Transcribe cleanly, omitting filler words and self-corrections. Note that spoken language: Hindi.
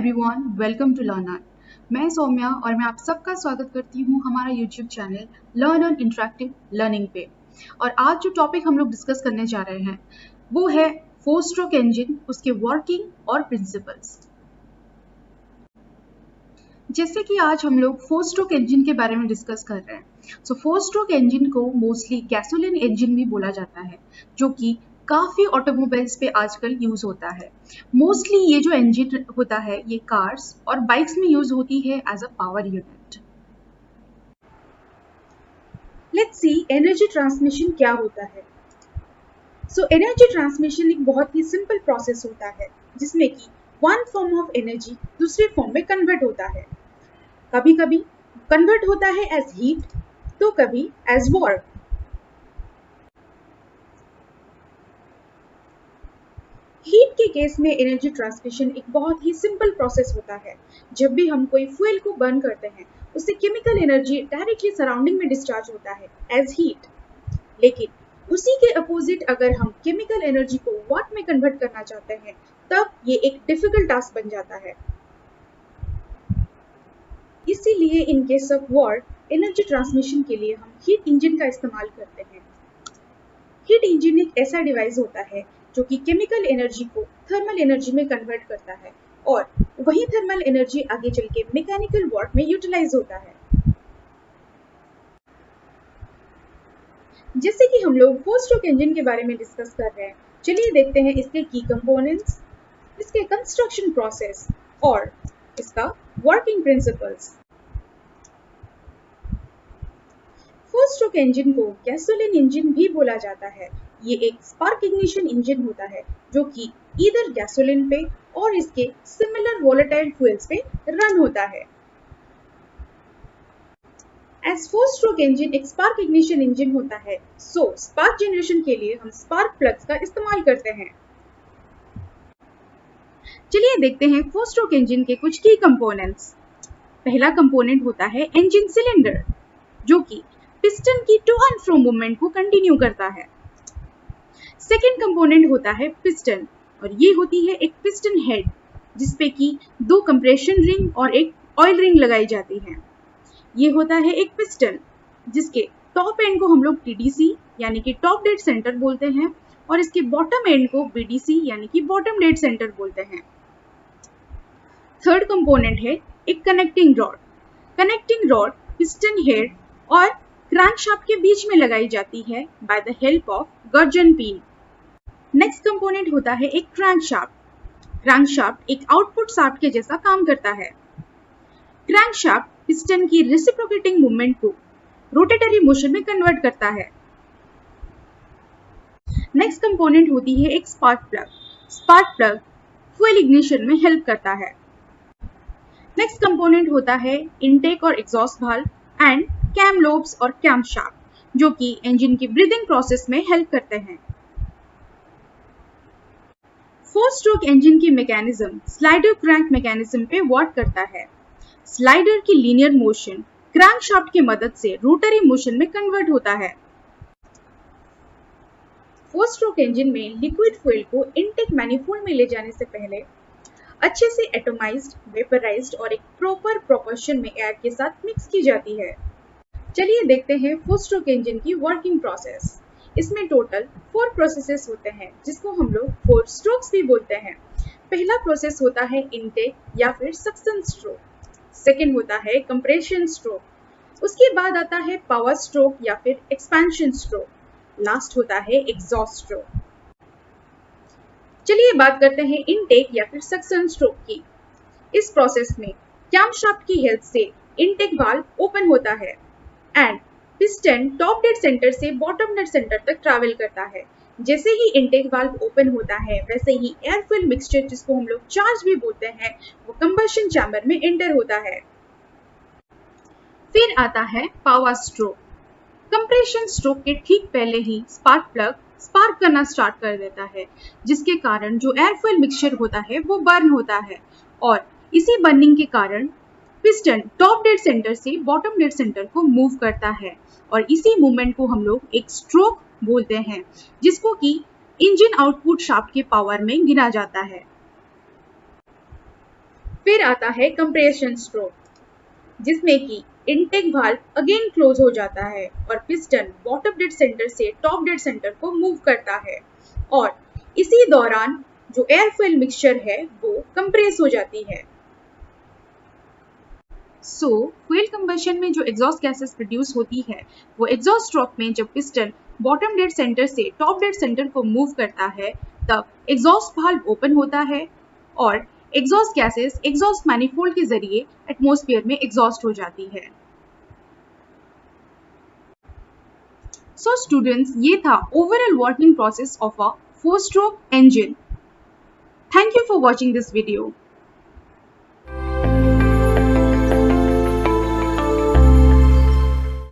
Everyone, welcome to learn on. मैं सौम्या और मैं आप सबका स्वागत करती हूँ हमारा YouTube channel learn on interactive learning पे। और आज जो टॉपिक हम लोग डिस्कस करने जा रहे हैं वो है 4-स्ट्रोक इंजन, उसके वर्किंग और प्रिंसिपल्स। जैसे कि आज हम लोग 4-स्ट्रोक इंजन के बारे में डिस्कस कर रहे हैं। सो 4-स्ट्रोक इंजन को मोस्टली गैसोलीन इंजन भी बोला जाता है, जो कि काफ़ी ऑटोमोबाइल्स पे आजकल यूज़ होता है। मोस्टली ये जो इंजन होता है ये कार्स और बाइक्स में यूज़ होती है as a power unit. Let's see energy transmission क्या होता है। सो एनर्जी ट्रांसमिशन एक बहुत ही सिंपल प्रोसेस होता है जिसमें कि वन फॉर्म ऑफ एनर्जी दूसरे फॉर्म में कन्वर्ट होता है। कभी कभी कन्वर्ट होता है एज हीट तो कभी एज वर्क। हीट के केस में एनर्जी ट्रांसमिशन एक बहुत ही सिंपल प्रोसेस होता है। जब भी हम कोई फ्यूल को बर्न करते हैं उससे केमिकल एनर्जी डायरेक्टली सराउंडिंग में डिस्चार्ज होता है एज हीट। लेकिन उसी के अपोजिट अगर हम केमिकल एनर्जी को वाट में कन्वर्ट करना चाहते हैं तब ये एक डिफिकल्ट टास्क बन जाता है। इसीलिए in case of war energy transmission के लिए हम हीट इंजन का इस्तेमाल करते हैं। हीट इंजन एक ऐसा डिवाइस होता है जो कि केमिकल एनर्जी को थर्मल एनर्जी में कन्वर्ट करता है और वही थर्मल एनर्जी आगे चल के मैकेनिकल वर्क में यूटिलाइज होता है। जैसे कि हम लोग 4-स्ट्रोक इंजन के बारे में डिस्कस कर रहे हैं, चलिए देखते हैं इसके की कंपोनेंट्स, इसके कंस्ट्रक्शन प्रोसेस और इसका वर्किंग प्रिंसिपल्स। 4-स्ट्रोक इंजन को गैसोलीन इंजन भी बोला जाता है। ये एक स्पार्क इग्निशन इंजन होता है जो कि ईदर गैसोलीन पे और इसके सिमिलर वोलेटाइल फ्यूल्स पे रन होता है। एज 4-स्ट्रोक इंजन एक स्पार्क इग्निशन इंजन होता है, सो स्पार्क जनरेशन के लिए हम स्पार्क प्लग्स का इस्तेमाल करते हैं। चलिए देखते हैं 4-स्ट्रोक इंजन के कुछ की कंपोनेंट्स। पहला कंपोनेंट होता है इंजन सिलेंडर, जो कि पिस्टन की टू एंड फ्रो मूवमेंट को कंटिन्यू करता है। सेकेंड कंपोनेंट होता है पिस्टन और ये होती है एक पिस्टन हेड जिसपे कि 2 कंप्रेशन रिंग और एक ऑयल रिंग लगाई जाती है। ये होता है एक पिस्टन जिसके टॉप एंड को हम लोग टीडीसी यानी कि टॉप डेड सेंटर बोलते हैं और इसके बॉटम एंड को बीडीसी यानी कि बॉटम डेड सेंटर बोलते हैं। थर्ड कंपोनेंट है एक connecting rod. Connecting rod piston head और क्रैंकशाफ्ट के बीच में लगाई जाती है बाय द हेल्प ऑफ गर्जन पिन। नेक्स्ट कंपोनेंट होता है एक क्रैंकशाफ्ट। क्रैंकशाफ्ट एक आउटपुट शाफ्ट के जैसा काम करता है। क्रैंकशाफ्ट पिस्टन की रेसिप्रोकेटिंग मूवमेंट को रोटेटरी मोशन में कन्वर्ट करता है। नेक्स्ट कंपोनेंट होती है एक spark plug. Spark plug fuel ignition में हेल्प करता है। नेक्स्ट कंपोनेंट होता है इनटेक और exhaust valve and cam lobes और कैम शाफ्ट, जो कि इंजन की ब्रीदिंग प्रोसेस में हेल्प करते हैं। 4-स्ट्रोक इंजन की मैकेनिज्म स्लाइडर क्रैंक मैकेनिज्म पे वर्क करता है। स्लाइडर की लीनियर मोशन क्रैंकशाफ्ट की मदद से रोटरी मोशन में कन्वर्ट होता है। 4-स्ट्रोक इंजन में लिक्विड फ्यूल को इनटेक मैनिफोल्ड में ले जाने से पहले अच्छे से एटोमाइज्ड, वेपराइज्ड और एक प्रॉपर प्रोपोर्शन में एयर के साथ मिक्स की जाती है। चलिए देखते हैं 4-स्ट्रोक इंजन की वर्किंग प्रोसेस। इसमें टोटल 4 प्रोसेसेस होते हैं जिसको हम लोग 4 स्ट्रोक्स भी बोलते हैं। पहला प्रोसेस होता है इनटेक या फिर सक्शन स्ट्रोक। सेकेंड होता है कंप्रेशन स्ट्रोक, उसके बाद आता है पावर स्ट्रोक या फिर एक्सपेंशन स्ट्रोक, लास्ट होता है एग्जॉस्ट स्ट्रोक। चलिए बात करते हैं इनटेक या फिर सक्शन स्ट्रोक की। इस प्रोसेस में कैमशाफ्ट की हेल्प से इनटेक वाल्व ओपन होता है and piston top dead centre से बॉटम डेड सेंटर तक ट्रैवल करता है। जैसे ही इनटेक वाल्व ओपन होता है वैसे ही एयर फ्यूल मिक्सचर, जिसको हम लोग चार्ज भी बोलते हैं, वो कंबशन चैम्बर में एंटर होता है। फिर आता है पावर स्ट्रोक। कंप्रेशन स्ट्रोक के ठीक पहले ही स्पार्क प्लग स्पार्क करना स्टार्ट कर देता है, जिसके कारण जो एयर फ्यूल मिक्सचर होता है वो बर्न होता है और इसी बर्निंग के कारण पिस्टन टॉप डेड सेंटर से बॉटम डेड सेंटर को मूव करता है और इसी मूवमेंट को हम लोग एक स्ट्रोक बोलते हैं, जिसको कि इंजन आउटपुट शाफ्ट के पावर में गिना जाता है। फिर आता है कंप्रेशन स्ट्रोक, जिसमें कि इनटेक वाल्व अगेन क्लोज हो जाता है और पिस्टन बॉटम डेड सेंटर से टॉप डेड सेंटर को मूव करता है और इसी दौरान जो एयर फ्यूल मिक्सचर है वो कंप्रेस हो जाती है। सो फ्यूल कंबशन में जो एग्जॉस्ट गैसेस प्रोड्यूस होती है वो एग्जॉस्ट स्ट्रोक में जब पिस्टन बॉटम डेड सेंटर से टॉप डेड सेंटर को मूव करता है तब एग्जॉस्ट वाल्व ओपन होता है और एग्जॉस्ट गैसेस एग्जॉस्ट मैनिफोल्ड के जरिए एटमॉस्फेयर में एग्जॉस्ट हो जाती है। सो स्टूडेंट्स, ये था overall working process of a 4-stroke engine। Thank you for watching this video.